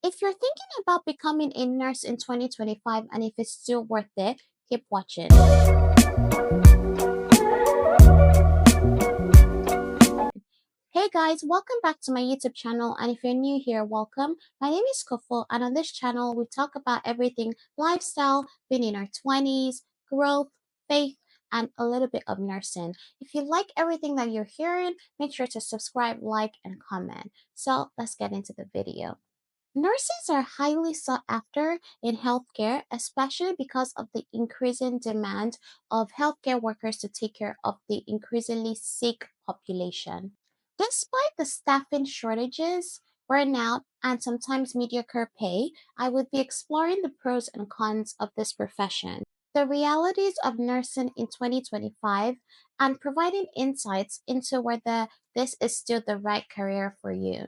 If you're thinking about becoming a nurse in 2025 and if it's still worth it, keep watching. Hey guys, welcome back to my YouTube channel. And if you're new here, welcome. My name is Kofo, and on this channel, we talk about everything lifestyle, being in our 20s, growth, faith, and a little bit of nursing. If you like everything that you're hearing, make sure to subscribe, like, and comment. So let's get into the video. Nurses are highly sought after in healthcare, especially because of the increasing demand of healthcare workers to take care of the increasingly sick population. Despite the staffing shortages, burnout, and sometimes mediocre pay, I would be exploring the pros and cons of this profession, the realities of nursing in 2025, and providing insights into whether this is still the right career for you.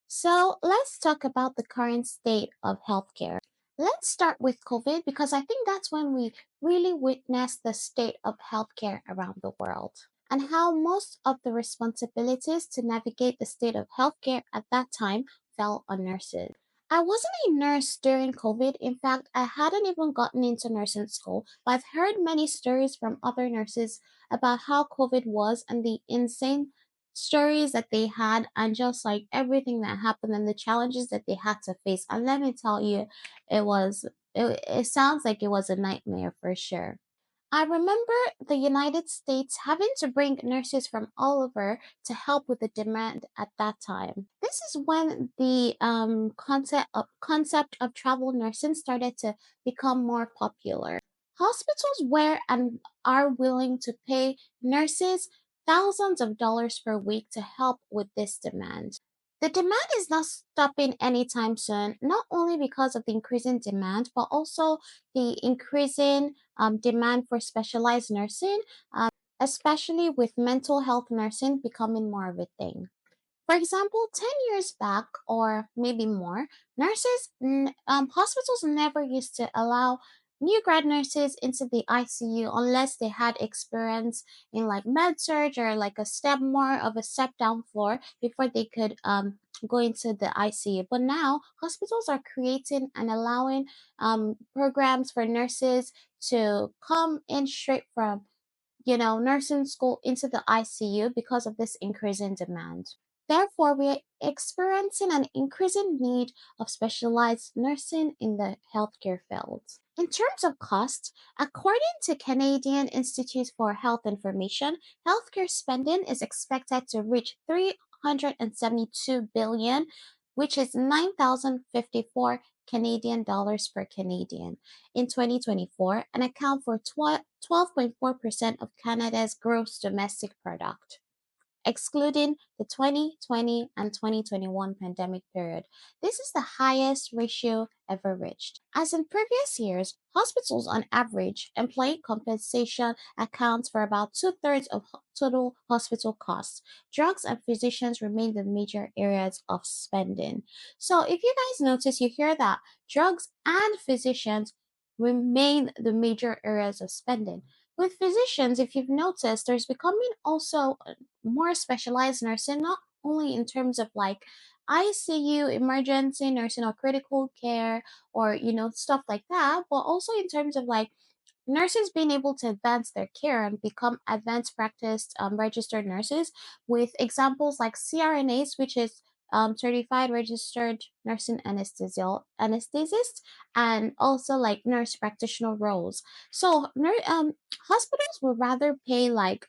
So let's talk about the current state of healthcare. Let's start with COVID because I think that's when we really witnessed the state of healthcare around the world and how most of the responsibilities to navigate the state of healthcare at that time fell on nurses. I wasn't a nurse during COVID. In fact, I hadn't even gotten into nursing school, but I've heard many stories from other nurses about how COVID was and the insane stories that they had and just like everything that happened and the challenges that they had to face. And let me tell you, it was it sounds like it was a nightmare for sure. I remember the United States having to bring nurses from all over to help with the demand at that time. This is when the concept of travel nursing started to become more popular. Hospitals were and are willing to pay nurses thousands of dollars per week to help with this demand. The demand is not stopping anytime soon, not only because of the increasing demand, but also the increasing demand for specialized nursing, especially with mental health nursing becoming more of a thing. For example, 10 years back or maybe more, hospitals never used to allow new grad nurses into the ICU unless they had experience in like med surg or like a step more of a step down floor before they could go into the ICU. But now hospitals are creating and allowing programs for nurses to come in straight from nursing school into the ICU because of this increase in demand. Therefore, we are experiencing an increasing need of specialized nursing in the healthcare field. In terms of cost, according to Canadian Institute for Health Information, healthcare spending is expected to reach 372 billion, which is 9,054 Canadian dollars per Canadian in 2024 and account for 12.4% of Canada's gross domestic product excluding the 2020 and 2021 pandemic period. This is the highest ratio ever reached. As in previous years, hospitals on average, employee compensation accounts for about two-thirds of total hospital costs. Drugs and physicians remain the major areas of spending. So if you guys notice, you hear that drugs and physicians remain the major areas of spending. With physicians, if you've noticed, there's becoming also more specialized nursing, not only in terms of like ICU, emergency nursing, or critical care, or stuff like that, but also in terms of like nurses being able to advance their care and become advanced practice registered nurses with examples like CRNAs, which is certified registered nursing anesthetist, and also like nurse practitioner roles. So hospitals would rather pay like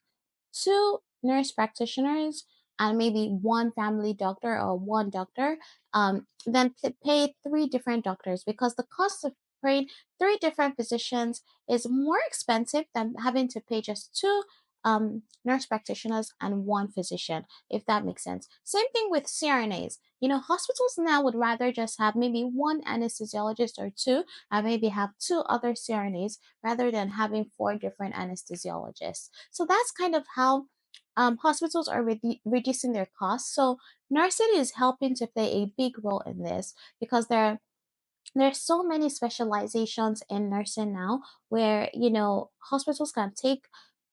two nurse practitioners and maybe one family doctor or one doctor than to pay three different doctors because the cost of paying three different physicians is more expensive than having to pay just two nurse practitioners and one physician, if that makes sense. Same thing with CRNAs. Hospitals now would rather just have maybe one anesthesiologist or two, and maybe have two other CRNAs rather than having four different anesthesiologists. So that's kind of how hospitals are reducing their costs. So nursing is helping to play a big role in this because there's so many specializations in nursing now where hospitals can take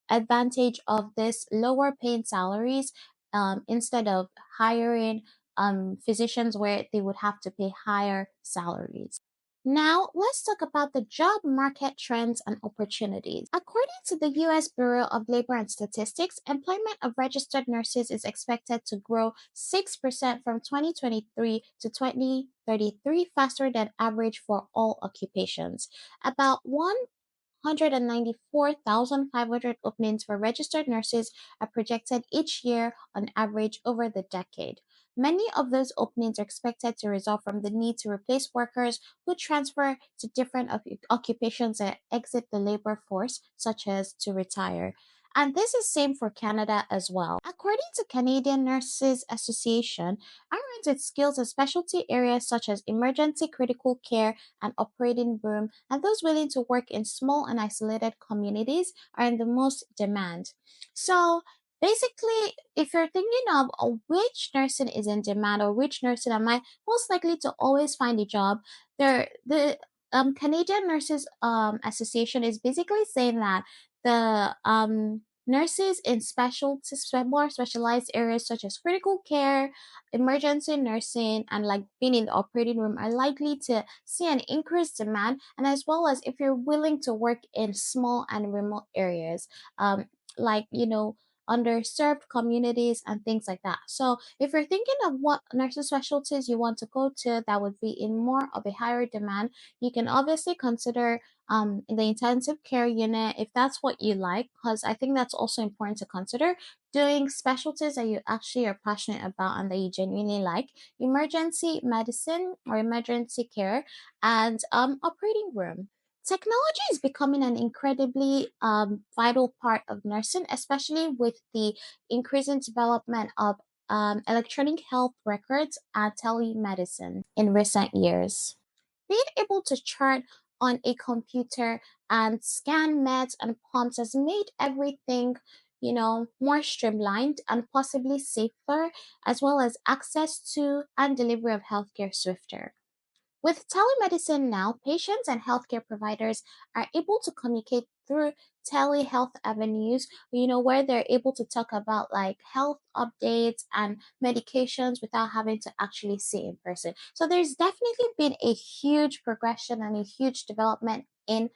advantage of this lower paying salaries instead of hiring physicians where they would have to pay higher salaries. Now, let's talk about the job market trends and opportunities. According to the US Bureau of Labor and Statistics, employment of registered nurses is expected to grow 6% from 2023 to 2033, faster than average for all occupations. About 194,500 openings for registered nurses are projected each year on average over the decade. Many of those openings are expected to result from the need to replace workers who transfer to different occupations and exit the labor force, such as to retire. And this is same for Canada as well. According to Canadian Nurses Association, RNs with skills in specialty areas such as emergency critical care and operating room, and those willing to work in small and isolated communities are in the most demand. So basically, if you're thinking of which nursing is in demand or which nursing am I most likely to always find a job, the Canadian Nurses Association is basically saying that the nurses in more specialized areas such as critical care, emergency nursing, and like being in the operating room are likely to see an increased demand, and as well as if you're willing to work in small and remote areas, like underserved communities and things like that. So if you're thinking of what nursing specialties you want to go to that would be in more of a higher demand, you can obviously consider in the intensive care unit if that's what you like, because I think that's also important to consider doing specialties that you actually are passionate about and that you genuinely like, emergency medicine or emergency care, and operating room. Technology is becoming an incredibly vital part of nursing, especially with the increasing development of electronic health records and telemedicine in recent years. Being able to chart on a computer and scan meds and pumps has made everything, more streamlined and possibly safer, as well as access to and delivery of healthcare swifter. With telemedicine now, patients and healthcare providers are able to communicate through telehealth avenues, where they're able to talk about like health updates and medications without having to actually see in person. So there's definitely been a huge progression and a huge development in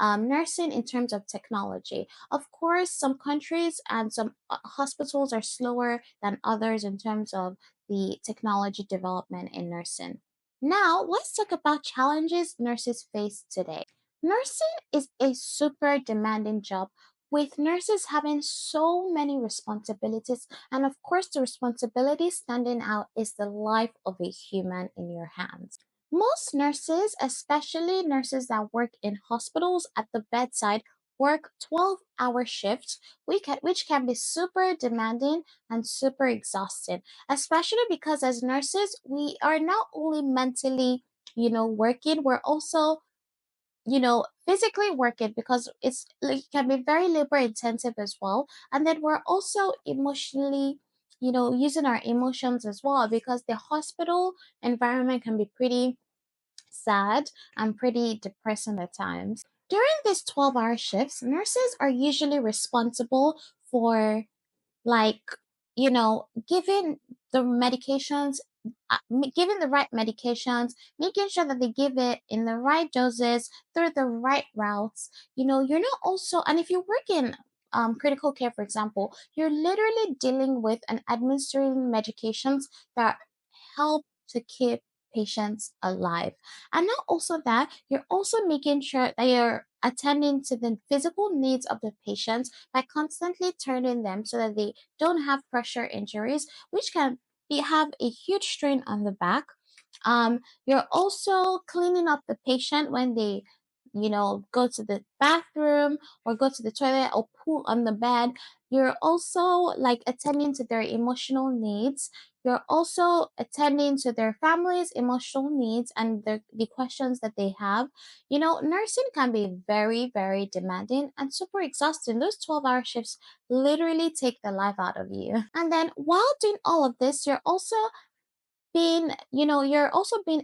nursing in terms of technology. Of course, some countries and some hospitals are slower than others in terms of the technology development in nursing. Now, let's talk about challenges nurses face today. Nursing is a super demanding job with nurses having so many responsibilities, and of course, the responsibility standing out is the life of a human in your hands. Most nurses, especially nurses that work in hospitals at the bedside, work 12-hour shifts, which can be super demanding and super exhausting, especially because as nurses, we are not only mentally, working, we're also physically working because it's like can be very labor intensive as well. And then we're also emotionally, using our emotions as well because the hospital environment can be pretty sad and pretty depressing at times. During these 12-hour shifts, nurses are usually responsible for like giving the medications, giving the right medications, making sure that they give it in the right doses through the right routes. You're not also, and if you work in critical care, for example, you're literally dealing with and administering medications that help to keep patients alive. And not also that, you're also making sure that you're attending to the physical needs of the patients by constantly turning them so that they don't have pressure injuries, which can have a huge strain on the back. You're also cleaning up the patient when they, go to the bathroom or go to the toilet or poo on the bed. You're also like attending to their emotional needs. You're also attending to their family's emotional needs and the questions that they have. Nursing can be very, very demanding and super exhausting. Those 12-hour shifts literally take the life out of you. And then while doing all of this, you're also being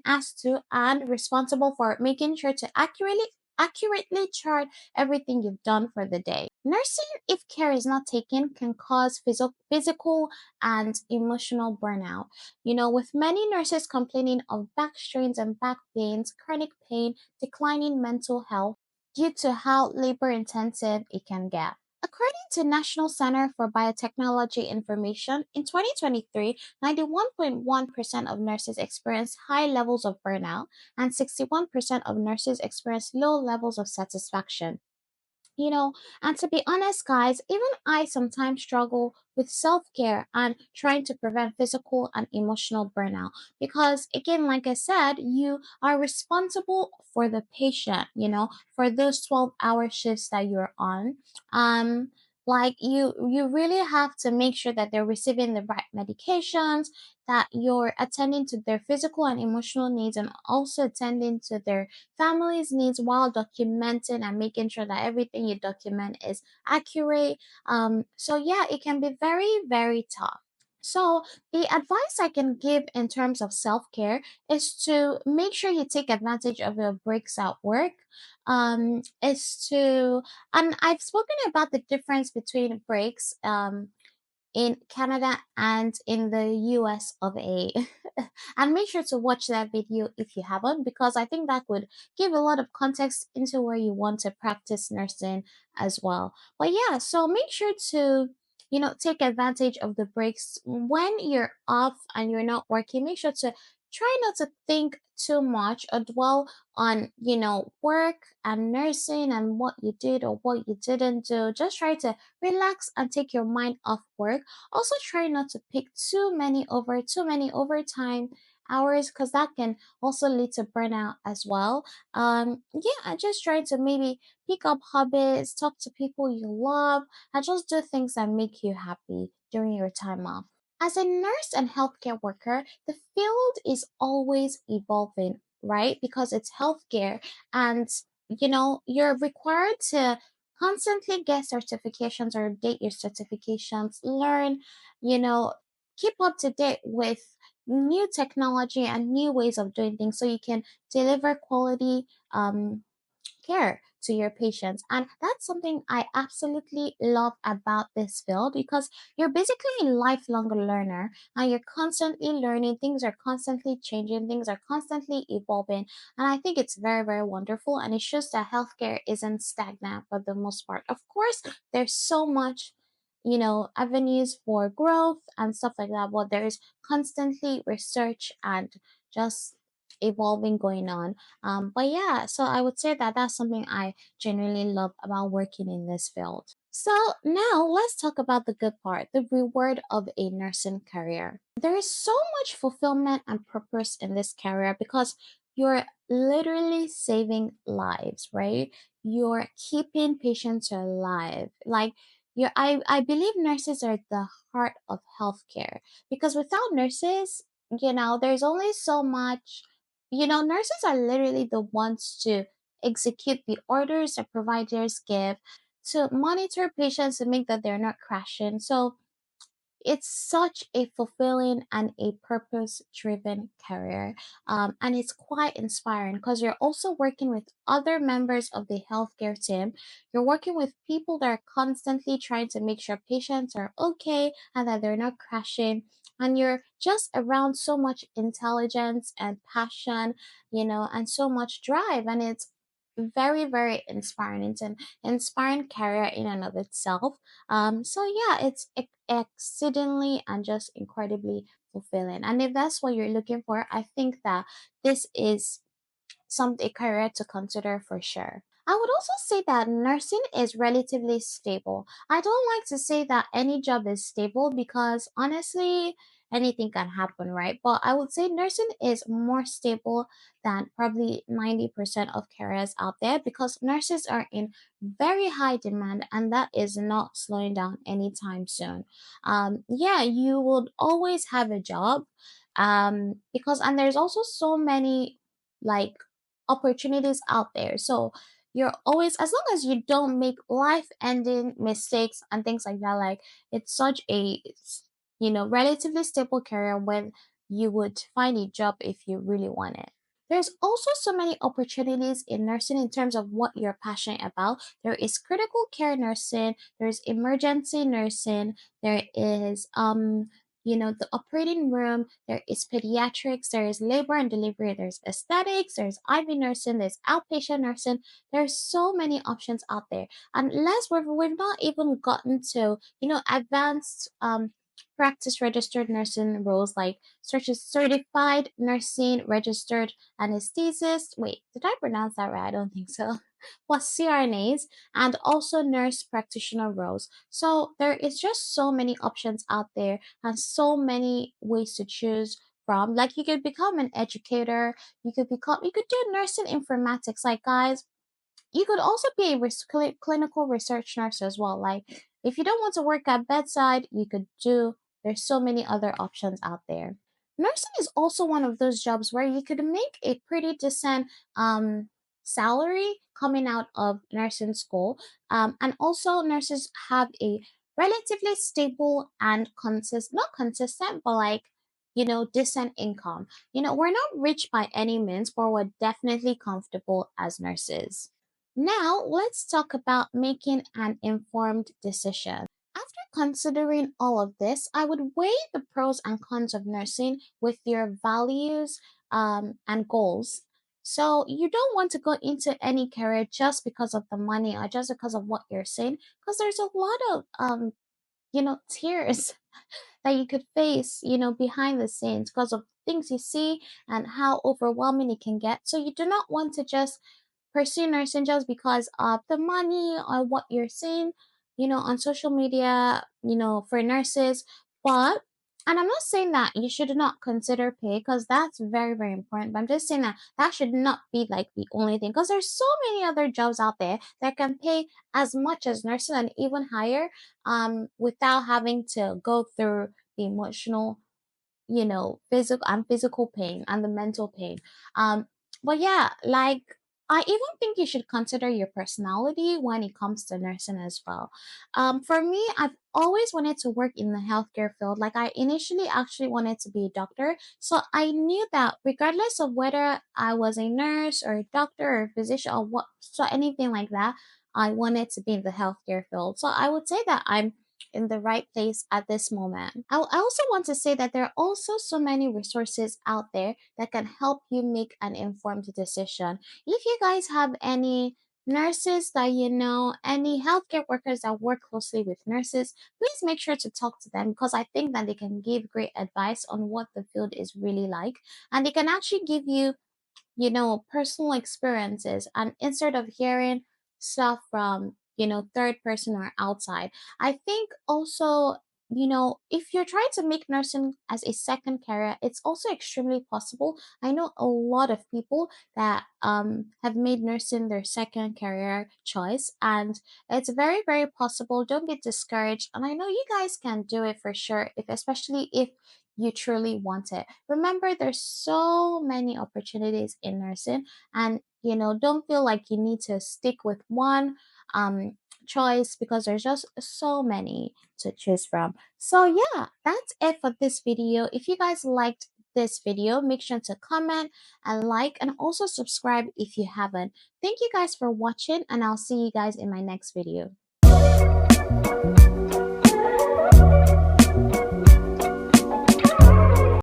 asked to and responsible for making sure to accurately accurately chart everything you've done for the day. Nursing, if care is not taken, can cause physical and emotional burnout. With many nurses complaining of back strains and back pains, chronic pain, declining mental health due to how labor intensive it can get. According to National Center for Biotechnology Information, in 2023, 91.1% of nurses experienced high levels of burnout, and 61% of nurses experienced low levels of satisfaction. You know, and to be honest, guys, even I sometimes struggle with self care and trying to prevent physical and emotional burnout. Because, again, like I said, you are responsible for the patient, for those 12-hour shifts that you're on. Like you really have to make sure that they're receiving the right medications, that you're attending to their physical and emotional needs, and also attending to their family's needs while documenting and making sure that everything you document is accurate. So yeah, it can be very, very tough. So, the advice I can give in terms of self care is to make sure you take advantage of your breaks at work. Is to, and I've spoken about the difference between breaks. In Canada and in the US of A. And make sure to watch that video if you haven't, because I think that would give a lot of context into where you want to practice nursing as well. But yeah, so make sure to take advantage of the breaks when you're off and you're not working. Make sure to try not to think too much or dwell on work and nursing and what you did or what you didn't do. Just try to relax and take your mind off work. Also, try not to pick too many overtime hours, because that can also lead to burnout as well. Yeah, I just try to maybe pick up hobbies, talk to people you love, and just do things that make you happy during your time off. As a nurse and healthcare worker, the field is always evolving, right? Because it's healthcare, and you're required to constantly get certifications or update your certifications, learn, you know, keep up to date with new technology and new ways of doing things so you can deliver quality care to your patients. And that's something I absolutely love about this field, because you're basically a lifelong learner and you're constantly learning. Things are constantly changing, things are constantly evolving. And I think it's very, very wonderful. And it shows that healthcare isn't stagnant for the most part. Of course, there's so much. Avenues for growth and stuff like that, but there is constantly research and just evolving going on. But yeah, so I would say that that's something I genuinely love about working in this field. So now let's talk about the good part, the reward of a nursing career. There is so much fulfillment and purpose in this career because you're literally saving lives, right? You're keeping patients alive. Like I believe nurses are the heart of healthcare, because without nurses, there's only so much. Nurses are literally the ones to execute the orders that providers give, to monitor patients and make that they're not crashing. So it's such a fulfilling and a purpose driven career. And it's quite inspiring because you're also working with other members of the healthcare team. You're working with people that are constantly trying to make sure patients are okay and that they're not crashing. And you're just around so much intelligence and passion, and so much drive. And it's very, very inspiring. It's an inspiring career in and of itself. So yeah, it's exceedingly and just incredibly fulfilling. And if that's what you're looking for, I think that this is some a career to consider for sure. I would also say that nursing is relatively stable. I don't like to say that any job is stable because honestly, anything can happen, right? But I would say nursing is more stable than probably 90% of careers out there, because nurses are in very high demand and that is not slowing down anytime soon. Yeah, you would always have a job, because, and there's also so many like opportunities out there. So you're always, as long as you don't make life ending mistakes and things like that, like it's such a relatively stable career when you would find a job if you really want it. There's also so many opportunities in nursing in terms of what you're passionate about. There is critical care nursing, there's emergency nursing, there is the operating room, there is pediatrics, there is labor and delivery, there's aesthetics, there's IV nursing, there's outpatient nursing. There's so many options out there. And last we've not even gotten to, advanced practice registered nursing roles like such as certified nursing registered anesthetist. Wait, did I pronounce that right? I don't think so. Plus CRNAs and also nurse practitioner roles. So there is just so many options out there and so many ways to choose from. Like you could become an educator, you could do nursing informatics. Like guys, you could also be a clinical research nurse as well. Like if you don't want to work at bedside, you could do. There's so many other options out there. Nursing is also one of those jobs where you could make a pretty decent salary coming out of nursing school. And also nurses have a relatively stable and not consistent, but like decent income. We're not rich by any means, but we're definitely comfortable as nurses. Now, let's talk about making an informed decision. After considering all of this, I would weigh the pros and cons of nursing with your values and goals. So, you don't want to go into any career just because of the money or just because of what you're saying, because there's a lot of tears that you could face, behind the scenes because of things you see and how overwhelming it can get. So, you do not want to just pursue nursing just because of the money or what you're seeing, on social media, for nurses. But, and I'm not saying that you should not consider pay because that's very, very important. But I'm just saying that that should not be like the only thing because there's so many other jobs out there that can pay as much as nursing and even higher, without having to go through the emotional physical pain and the mental pain. But yeah, like I even think you should consider your personality when it comes to nursing as well. For me, I've always wanted to work in the healthcare field. Like I initially actually wanted to be a doctor, so I knew that regardless of whether I was a nurse or a doctor or a physician or what, so anything like that, I wanted to be in the healthcare field. So I would say that I'm in the right place at this moment. I also want to say that there are also so many resources out there that can help you make an informed decision. If you guys have any nurses that any healthcare workers that work closely with nurses, please make sure to talk to them because I think that they can give great advice on what the field is really like and they can actually give you personal experiences. And instead of hearing stuff from, third person or outside, I think also, if you're trying to make nursing as a second career, it's also extremely possible. I know a lot of people that have made nursing their second career choice, and it's very, very possible. Don't get discouraged. And I know you guys can do it for sure, if especially if you truly want it. Remember, there's so many opportunities in nursing, and don't feel like you need to stick with one choice because there's just so many to choose from. So yeah, that's it for this video. If you guys liked this video, make sure to comment and like and also subscribe if you haven't. Thank you guys for watching, and I'll see you guys in my next video.